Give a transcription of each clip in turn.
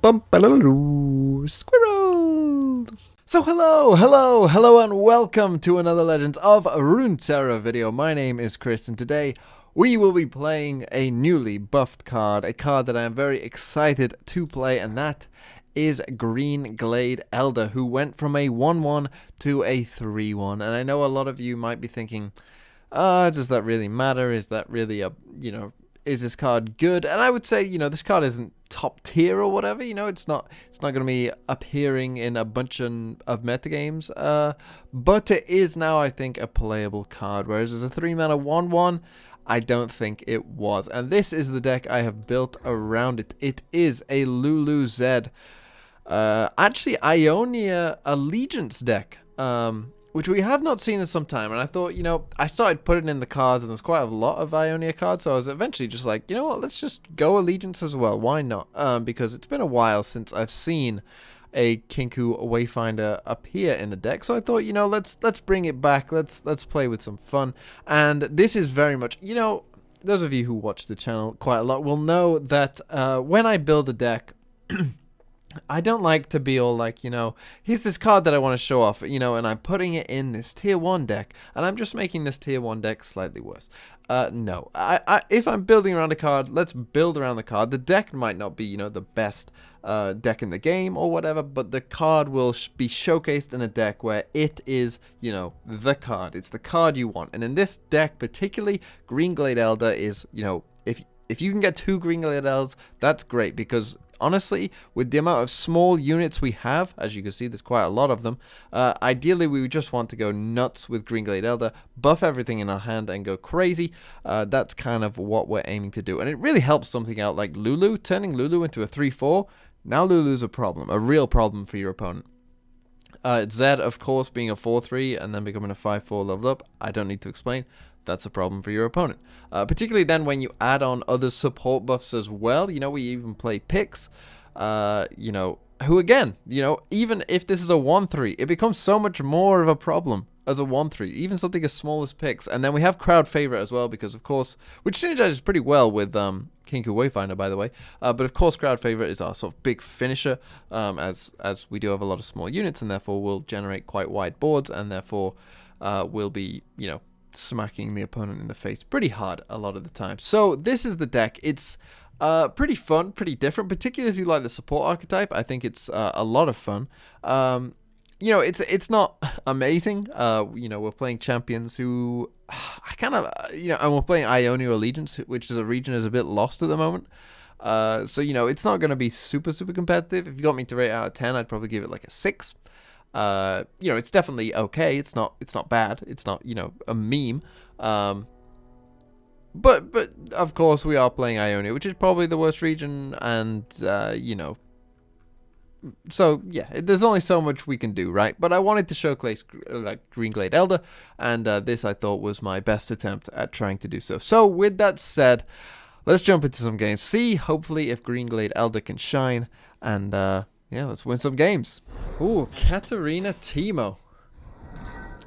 Squirrels! So hello, and welcome to another Legends of Runeterra video. My name is Chris, and today we will be playing a newly buffed card, a card that I am very excited to play, and that is Greenglade Elder, who went from a 1-1 to a 3-1. And I know a lot of you might be thinking, does that really matter? Is that really is this card good? And I would say, this card isn't top tier or whatever. It's not going to be appearing in a bunch of metagames. But it is now, I think, a playable card. Whereas as a 3-mana 1-1, I don't think it was. And this is the deck I have built around it. It is a Lulu Zed, actually Ionia Allegiance deck. Which we have not seen in some time, and I thought, I started putting in the cards, and there's quite a lot of Ionia cards, so I was eventually just like, you know what, let's just go Allegiance as well, why not? Because it's been a while since I've seen a Kinku Wayfinder appear in the deck, so I thought, let's bring it back, let's play with some fun. And this is very much, those of you who watch the channel quite a lot will know that when I build a deck, I don't like to be all like, here's this card that I want to show off, and I'm putting it in this tier 1 deck, and I'm just making this tier 1 deck slightly worse. No, if I'm building around a card, let's build around the card. The deck might not be, the best deck in the game or whatever, but the card will be showcased in a deck where it is, the card. It's the card you want. And in this deck particularly, Greenglade Elder is, if you can get 2 Greenglade Elders, that's great, because honestly, with the amount of small units we have, as you can see, there's quite a lot of them, ideally we would just want to go nuts with Greenglade Elder, buff everything in our hand and go crazy. That's kind of what we're aiming to do. And it really helps something out like Lulu, turning Lulu into a 3-4. Now Lulu's a problem, a real problem for your opponent. Zed, of course, being a 4-3 and then becoming a 5-4 leveled up, I don't need to explain. That's a problem for your opponent. Particularly then when you add on other support buffs as well. We even play Pix, who again, even if this is a 1-3, it becomes so much more of a problem as a 1-3, even something as small as Pix. And then we have Crowd Favorite as well, because of course, which synergizes pretty well with Kinku Wayfinder, by the way. But of course, Crowd Favorite is our sort of big finisher, as we do have a lot of small units, and therefore will generate quite wide boards, and therefore will be, smacking the opponent in the face pretty hard a lot of the time. So this is the deck. It's pretty fun, pretty different, particularly if you like the support archetype. I think it's a lot of fun. It's not amazing. We're playing champions who I kind of and we're playing Ionia Allegiance, which is a region is a bit lost at the moment. So it's not going to be super competitive. If you got me to rate out of 10, I'd probably give it like a 6. It's definitely okay. It's not bad. It's not, a meme. But of course we are playing Ionia, which is probably the worst region, and so yeah, there's only so much we can do, right? But I wanted to showcase Greenglade Elder, and this I thought was my best attempt at trying to do so. So with that said, let's jump into some games. See, hopefully, if Greenglade Elder can shine, and yeah, let's win some games. Ooh, Katarina Teemo.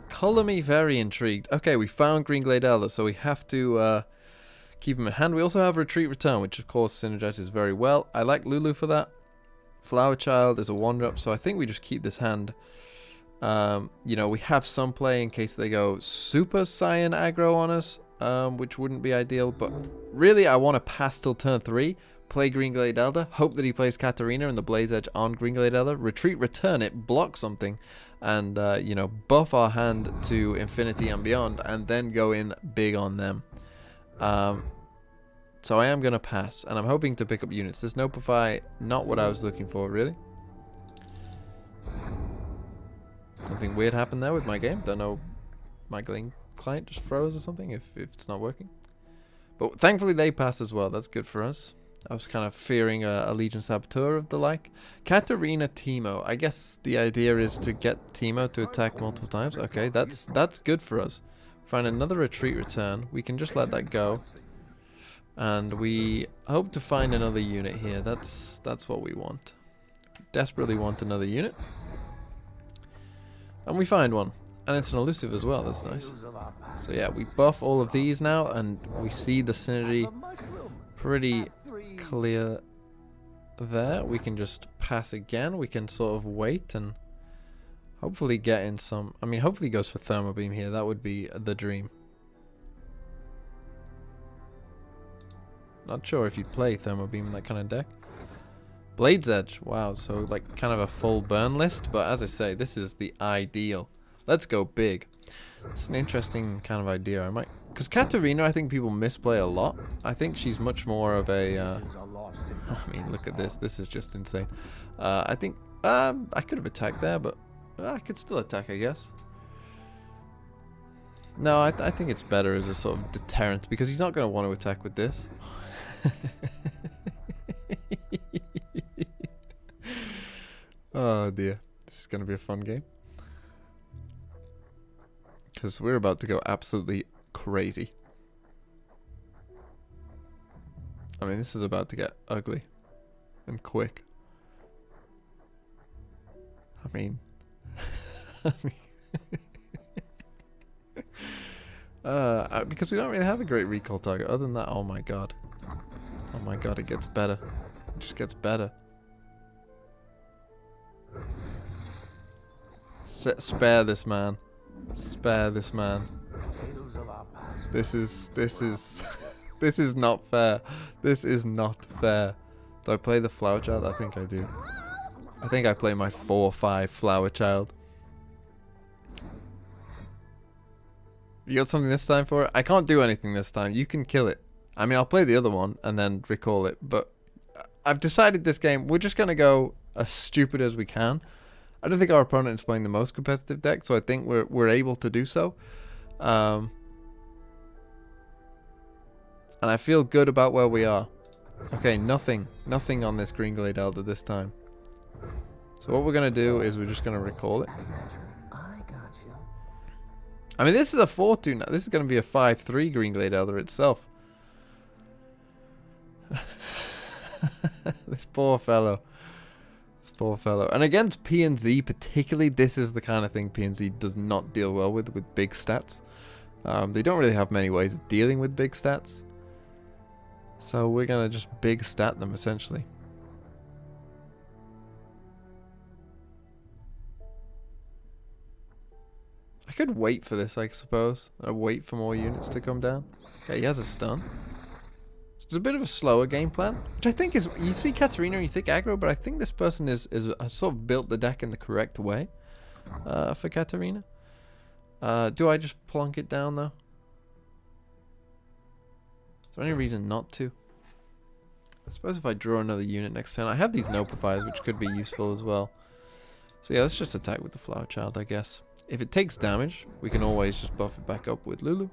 Color me very intrigued. Okay, we found Greenglade Elder, so we have to keep him in hand. We also have Retreat Return, which of course synergizes very well. I like Lulu for that. Flower Child is a 1-drop, so I think we just keep this hand. We have some play in case they go Super Saiyan aggro on us, which wouldn't be ideal, but really I want to pass till turn 3. Play Greenglade Elder, hope that he plays Katarina and the Blaze Edge on Greenglade Elder, Retreat Return it, block something, and buff our hand to infinity and beyond, and then go in big on them. So I am going to pass, and I'm hoping to pick up units. This Nopify, not what I was looking for, really. Something weird happened there with my game. Don't know, my client just froze or something if it's not working. But thankfully they passed as well, that's good for us. I was kind of fearing a Legion Saboteur of the like. Katarina Teemo. I guess the idea is to get Teemo to attack multiple times. Okay, that's good for us. Find another Retreat Return. We can just let that go. And we hope to find another unit here. That's what we want. Desperately want another unit. And we find one. And it's an elusive as well, that's nice. So yeah, we buff all of these now, and we see the synergy pretty clear there. We can just pass again. We can sort of wait and hopefully get in some... I mean, hopefully he goes for Thermo Beam here. That would be the dream. Not sure if you'd play Thermo Beam in that kind of deck. Blade's Edge. Wow, so like kind of a full burn list. But as I say, this is the ideal. Let's go big. It's an interesting kind of idea. I might... Because Katarina, I think people misplay a lot. I think she's much more of a... I mean, look at this. This is just insane. I think... I could have attacked there, but... I could still attack, I guess. No, I think it's better as a sort of deterrent, because he's not going to want to attack with this. Oh dear. This is going to be a fun game. Because we're about to go absolutely crazy. I mean, this is about to get ugly. And quick. I mean... because we don't really have a great recall target. Other than that, oh my god. Oh my god, it gets better. It just gets better. Spare this man. Spare this man. This is this is not fair. This is not fair. Do I play the Flower Child? I think I do. I think I play my 4/5 Flower Child. You got something this time for it? I can't do anything this time. You can kill it. I mean, I'll play the other one and then recall it. But I've decided this game, we're just going to go as stupid as we can. I don't think our opponent is playing the most competitive deck, so I think we're able to do so. And I feel good about where we are. Okay, nothing on this Greenglade Elder this time. So what we're going to do is we're just going to recall it. I mean, this is a 4-2 now. This is going to be a 5-3 Greenglade Elder itself. This poor fellow. This poor fellow. And against P&Z particularly, this is the kind of thing P&Z does not deal well with big stats. They don't really have many ways of dealing with big stats. So we're going to just big stat them, essentially. I could wait for this, I suppose. I'd wait for more units to come down. Okay, he has a stun. It's a bit of a slower game plan, which I think is... You see Katarina and you think aggro, but I think this person has sort of built the deck in the correct way for Katarina. Do I just plonk it down, though? Is there any reason not to? I suppose if I draw another unit next turn... I have these notifiers, which could be useful as well. So yeah, let's just attack with the Flower Child, I guess. If it takes damage, we can always just buff it back up with Lulu.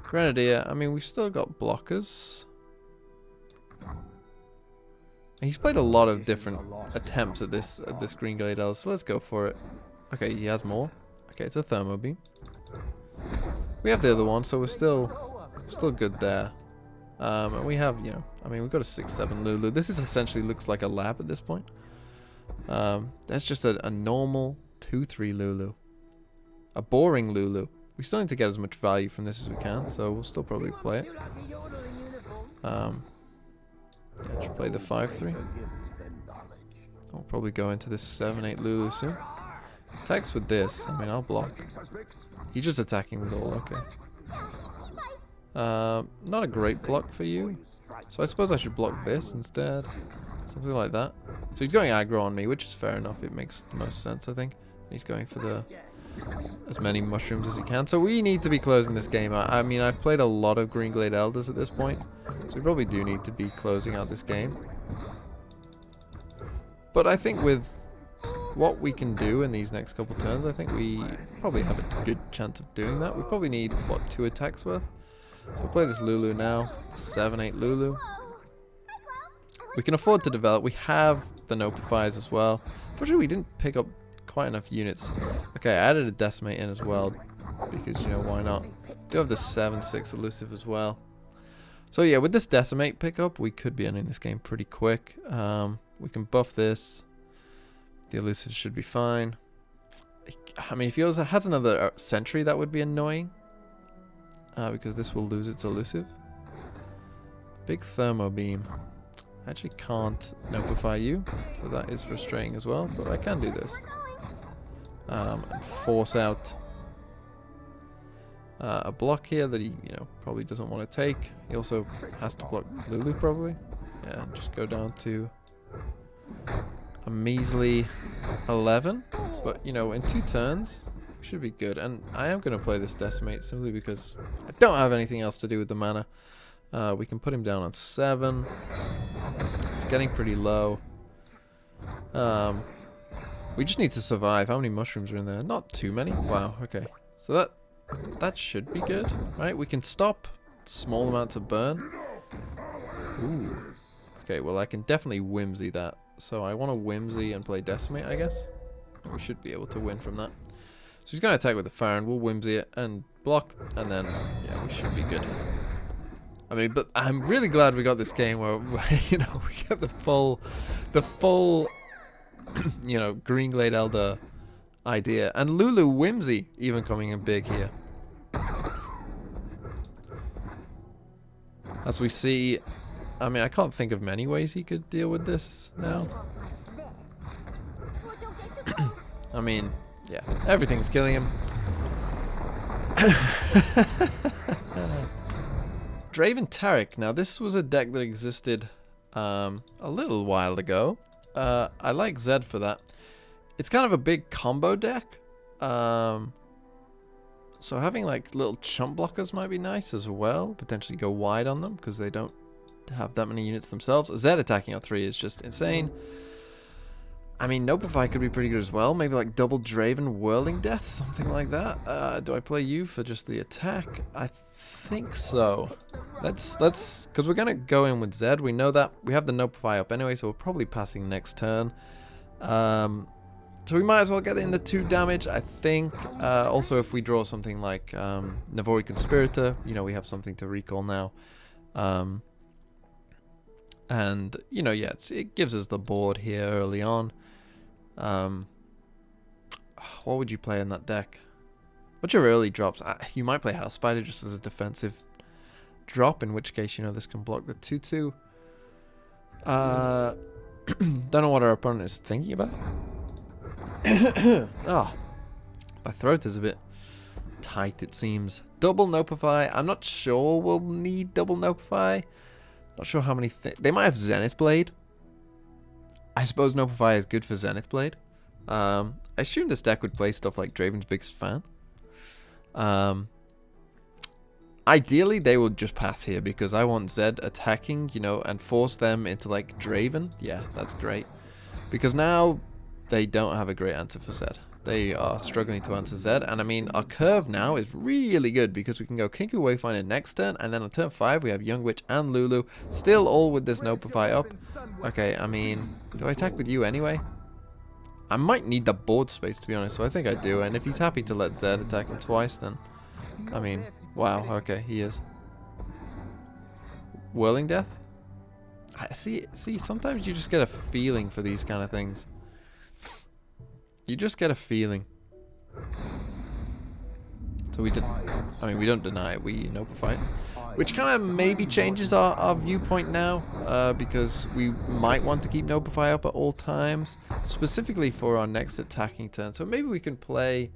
Grenadier, I mean, we've still got blockers. He's played a lot of different attempts at this Greenglade Elder, so let's go for it. Okay, he has more. Okay, it's a Thermo Beam. We have the other one, so we're still good there. And we have, you know, I mean, we've got a 6/7 Lulu. This is essentially looks like a lab at this point. That's just a normal 2/3 Lulu. A boring Lulu. We still need to get as much value from this as we can, so we'll still probably play it. Yeah, just play the 5/3. I'll probably go into this 7/8 Lulu soon. Attacks with this. I mean, I'll block. He's just attacking with all. Okay. Not a great block for you. So I suppose I should block this instead. Something like that. So he's going aggro on me, which is fair enough. It makes the most sense, I think. He's going for as many mushrooms as he can. So we need to be closing this game out. I mean, I've played a lot of Greenglade Elders at this point. So we probably do need to be closing out this game. But I think with what we can do in these next couple turns, I think we probably have a good chance of doing that. We probably need, what, 2 attacks worth? So we'll play this Lulu now. 7/8 Lulu. We can afford to develop. We have the notifiers as well. Fortunately, we didn't pick up quite enough units. Okay, I added a Decimate in as well. Because, you know, why not? Do have the 7/6 Elusive as well. So yeah, with this Decimate pickup, we could be ending this game pretty quick. We can buff this. The Elusive should be fine. I mean, if he also has another Sentry, that would be annoying. Because this will lose its Elusive. Big Thermo Beam. I actually can't notify you, so that is frustrating as well, but I can do this. And force out a block here that he, probably doesn't want to take. He also has to block Lulu, probably. Yeah, just go down to a measly 11. But, in 2 turns, we should be good. And I am going to play this Decimate simply because I don't have anything else to do with the mana. We can put him down on 7. It's getting pretty low. We just need to survive. How many mushrooms are in there? Not too many. Wow, okay. So that should be good, right? We can stop small amounts of burn. Ooh. Okay, well I can definitely Whimsy that. So I want to Whimsy and play Decimate, I guess. We should be able to win from that. So he's going to attack with the fire, and we'll Whimsy it and block, and then, yeah, we should be good. I mean, but I'm really glad we got this game where, we get the full, Greenglade Elder idea. And Lulu Whimsy even coming in big here. As we see, I mean, I can't think of many ways he could deal with this now. I mean, yeah, everything's killing him. Draven Tarek. Now, this was a deck that existed a little while ago. I like Zed for that. It's kind of a big combo deck. So having like little chump blockers might be nice as well. Potentially go wide on them because they don't have that many units themselves. Zed attacking on 3 is just insane. I mean, Notify could be pretty good as well. Maybe like double Draven Whirling Death, something like that. Do I play you for just the attack? I think so. Let's because we're gonna go in with Zed. We know that we have the Notify up anyway, so we're probably passing next turn. So we might as well get in the 2 damage, I think. Also, if we draw something like Navori Conspirator, we have something to recall now. And yeah, it gives us the board here early on. What would you play in that deck? What's your early drops? You might play House Spider just as a defensive drop, in which case, this can block the 2/2. Don't know what our opponent is thinking about. Oh, my throat is a bit tight, it seems. Double Notify. I'm not sure we'll need double Notify. Not sure how many they might have Zenith Blade. I suppose Notify is good for Zenith Blade. I assume this deck would play stuff like Draven's Biggest Fan. Ideally, they will just pass here because I want Zed attacking, and force them into like Draven. Yeah, that's great. Because now they don't have a great answer for Zed. They are struggling to answer Zed, and I mean, our curve now is really good because we can go Kinku Wayfinder next turn, and then on turn 5 we have Young Witch and Lulu, still all with this Notify up. Okay, I mean, do I attack with you anyway? I might need the board space, to be honest, so I think I do, and if he's happy to let Zed attack him twice, then, I mean, wow, okay, he is. Whirling Death? See, sometimes you just get a feeling for these kind of things. You just get a feeling. So we don't deny it, we Notify it. Which kind of maybe changes our viewpoint now, because we might want to keep Notify up at all times, specifically for our next attacking turn. So maybe we can play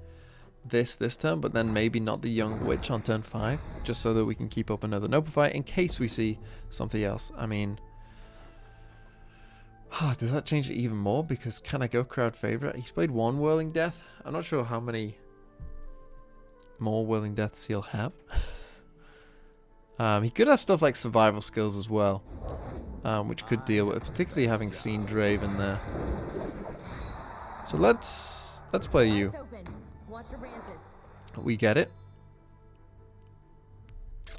this turn, but then maybe not the Young Witch on turn 5, just so that we can keep up another Notify in case we see something else. I mean, does that change it even more? Because can I go crowd favorite? He's played 1 Whirling Death. I'm not sure how many more Whirling Deaths he'll have. He could have stuff like survival skills as well, which could deal with, particularly having seen Draven there. So let's play you. We get it.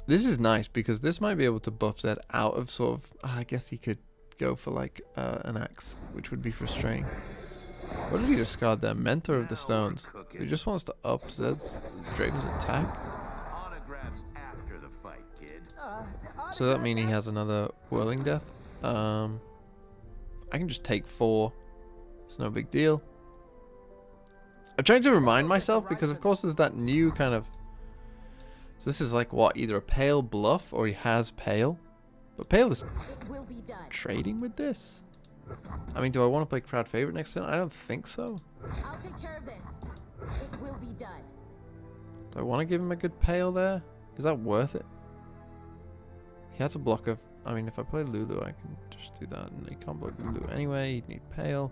This is nice because this might be able to buff Zed out of sort of. I guess he could go for like an axe, which would be frustrating. What did he discard there? Mentor of the Stones. He just wants to up Zed's Draven's attack. So that means he has another Whirling Death. I can just take 4. It's no big deal. I'm trying to remind myself because of course there's that new kind of. So this is like what, either a pale bluff or he has pale. But Pale is It will be done. trading with this. I mean, do I want to play crowd favorite next turn? I don't think so. I'll take care of this. It will be done. Do I want to give him a good Pale there? Is that worth it? He has a block of... I mean, if I play Lulu, I can just do that. And he can't block Lulu anyway. He'd need Pale.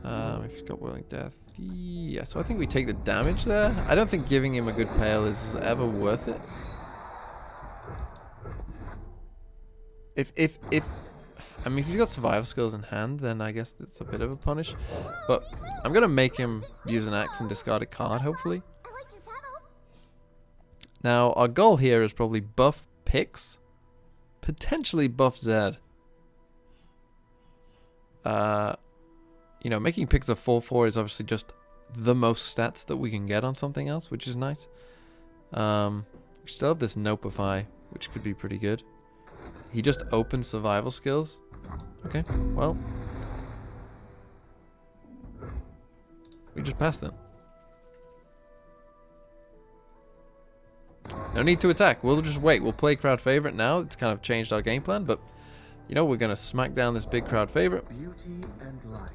If he's got Whirling Death. Yeah, so I think we take the damage there. I don't think giving him a good Pale is ever worth it. I mean, if he's got survival skills in hand, then I guess that's a bit of a punish. But I'm going to make him use an axe and discard a card, hopefully. I like your petals. Now, our goal here is probably buff Pix. Potentially buff Zed. You know, making Pix a 4/4 is obviously just the most stats that we can get on something else, which is nice. We still have this Nopify, which could be pretty good. He just opens survival skills. Okay, well. We just passed them. No need to attack. We'll just wait. We'll play crowd favorite now. It's kind of changed our game plan, but you know, we're going to smack down this big crowd favorite. Beauty and life.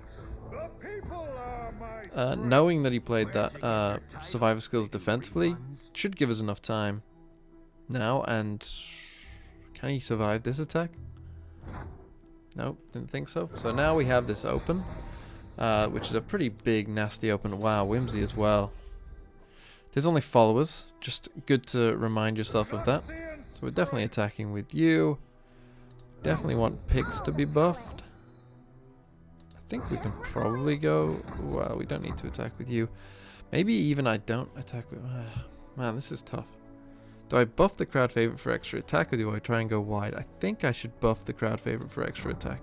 Knowing that he played that survivor skills defensively should give us enough time now. And can he survive this attack? Nope, didn't think so. So now we have this open, which is a pretty big, nasty open. Wow, Whimsy as well. There's only followers. Just good to remind yourself of that. So we're definitely attacking with you. Definitely want Pix to be buffed. I think we can probably go... Well, we don't need to attack with you. Maybe even I don't attack with... Man, this is tough. Do I buff the crowd favorite for extra attack, or do I try and go wide? I think I should buff the crowd favorite for extra attack.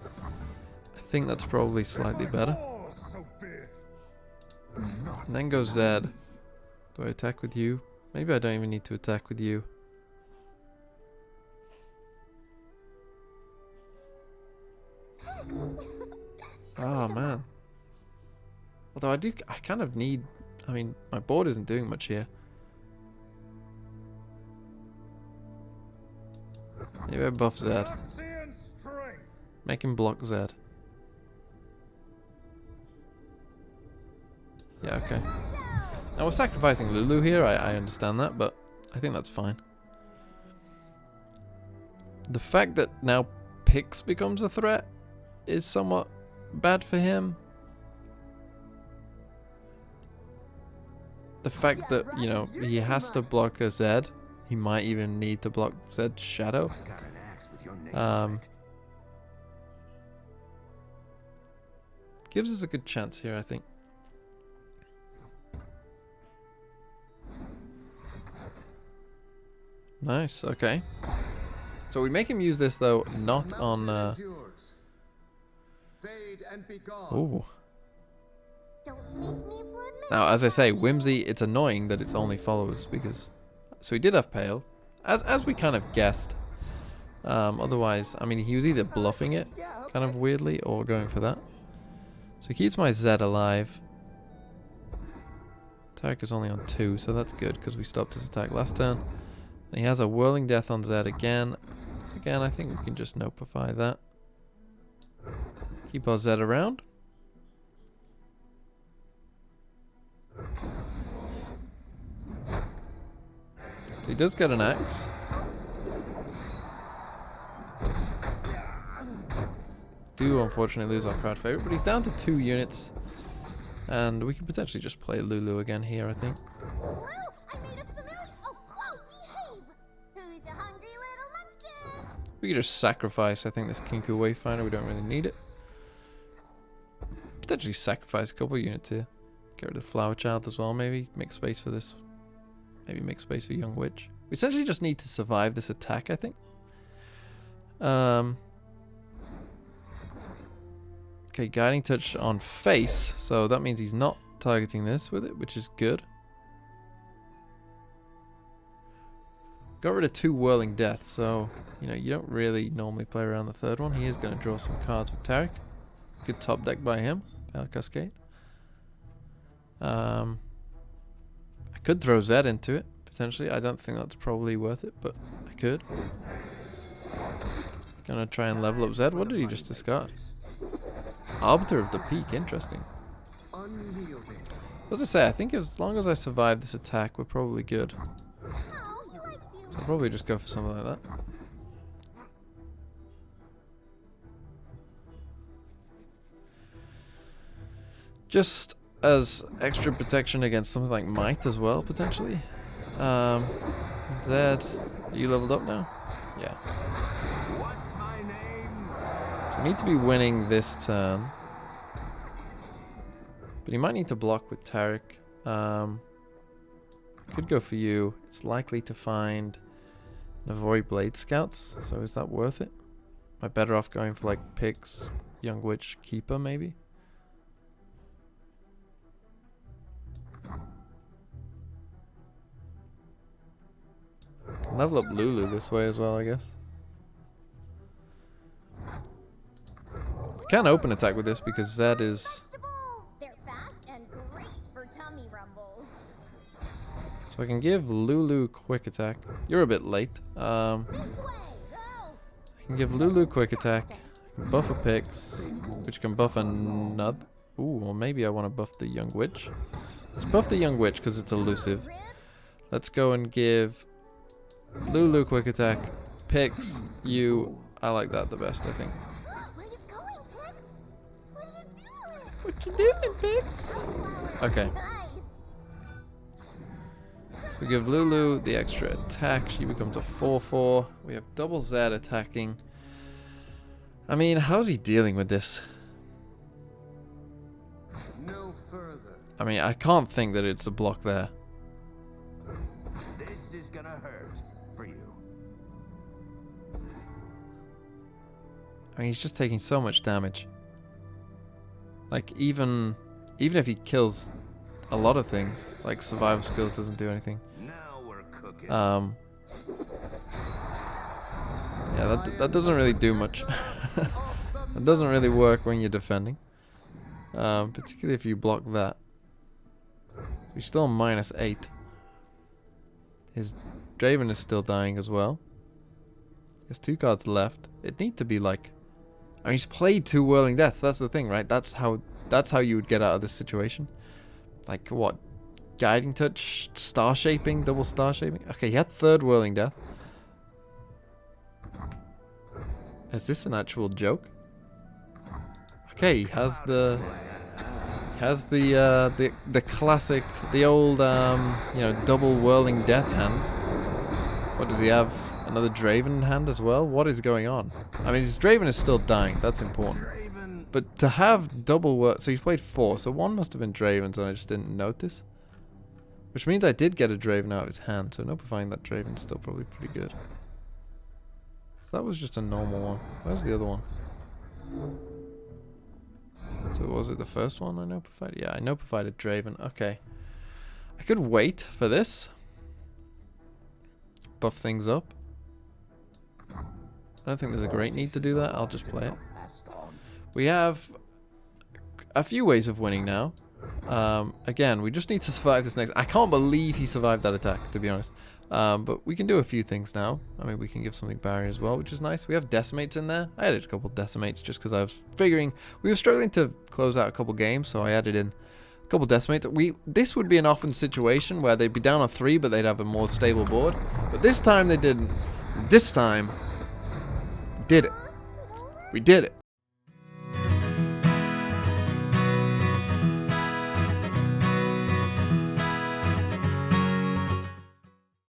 I think that's probably slightly better. And then go Zed. Do I attack with you? Maybe I don't even need to attack with you. Oh man. Although I kind of need... I mean, my board isn't doing much here. Maybe I buff Zed. Make him block Zed. Yeah, okay. Now we're sacrificing Lulu here, I understand that, but I think that's fine. The fact that now Pix becomes a threat is somewhat bad for him. The fact that, you know, he has to block a Zed. He might even need to block Zed's shadow. Gives us a good chance here, I think. Nice, okay. So we make him use this though, not on ooh. Now as I say, Whimsy, it's annoying that it's only followers because... So he did have Pale, as we kind of guessed. Otherwise, I mean, he was either bluffing it kind of weirdly or going for that. So he keeps my Zed alive. Attack is only on 2, so that's good because we stopped his attack last turn. And he has a Whirling Death on Zed again. Again, I think we can just Nopify that. Keep our Zed around. He does get an axe. Do unfortunately lose our crowd favorite, but he's down to 2 units. And we can potentially just play Lulu again here, I think. We could just sacrifice, I think, this Kinku Wayfinder. We don't really need it. Potentially sacrifice a couple of units here. Get rid of Flower Child as well, maybe. Make space for this. Maybe make space for Young Witch. We essentially just need to survive this attack, I think. Okay, Guiding Touch on face. So that means he's not targeting this with it, which is good. Got rid of 2 Whirling Deaths, so, you know, you don't really normally play around the 3rd one. He is going to draw some cards with Tarek. Good top deck by him. Cascade. I could throw Zed into it, potentially. I don't think that's probably worth it, but I could. Gonna try and level up Zed. What did he just discard? Arbiter of the Peak. Interesting. As I say, I think as long as I survive this attack, we're probably good. Oh, he likes you. So I'll probably just go for something like that. Just as extra protection against something like Might as well, potentially. Zed, are you leveled up now? Yeah. What's my name? We need to be winning this turn. But he might need to block with Tarek. Could go for you. It's likely to find Navori Blade Scouts, so is that worth it? Am I better off going for like Pix, Young Witch, Keeper maybe? Level up Lulu this way as well, I guess. We can't open attack with this because Zed is... Vegetables. They're fast and great for tummy rumbles. So I can give Lulu quick attack. You're a bit late. This way. Go. I can give Lulu quick attack. I can buff a Pix, which can buff another... Ooh, or maybe I want to buff the Young Witch. Let's buff the Young Witch because it's elusive. Let's go and give Lulu quick attack. Pix, you... I like that the best, I think. Where are you going, Pix? What are you doing? What you doing, Pix? Okay. Nice. We give Lulu the extra attack. She becomes a 4/4. We have double Zed attacking. I mean, how's he dealing with this? No further. I mean, I can't think that it's a block there. This is gonna hurt for you. I mean, he's just taking so much damage. Like, even if he kills a lot of things, like survival skills doesn't do anything. Now we're cooking. Yeah, that doesn't really do much. It doesn't really work when you're defending. Particularly if you block that. We're still -8. His Draven is still dying as well. He has 2 cards left. It need to be like... I mean, he's played 2 Whirling Deaths. That's the thing, right? That's how you would get out of this situation. Like, what? Guiding Touch? Star Shaping? Double Star Shaping? Okay, he had 3rd Whirling Death. Is this an actual joke? Okay, he has the classic, the old you know, double Whirling Death hand. What does he have? Another Draven in hand as well? What is going on? I mean, his Draven is still dying, that's important. Draven. But to have double so he's played 4, so 1 must have been Draven's and I just didn't notice. Which means I did get a Draven out of his hand, so notifying that Draven's still probably pretty good. So that was just a normal one. Where's the other one? So was it the first one I notified? Yeah, I notified a Draven. Okay. I could wait for this. Buff things up. I don't think there's a great need to do that. I'll just play it. We have a few ways of winning now. Again, we just need to survive this next... I can't believe he survived that attack, to be honest. But we can do a few things now. I mean, we can give something barrier as well, which is nice. We have Decimates in there. I added a couple Decimates just because I was figuring... We were struggling to close out a couple games, so I added in a couple Decimates. This would be an often situation where they'd be down on 3, but they'd have a more stable board. But this time they didn't. This time... did it. We did it.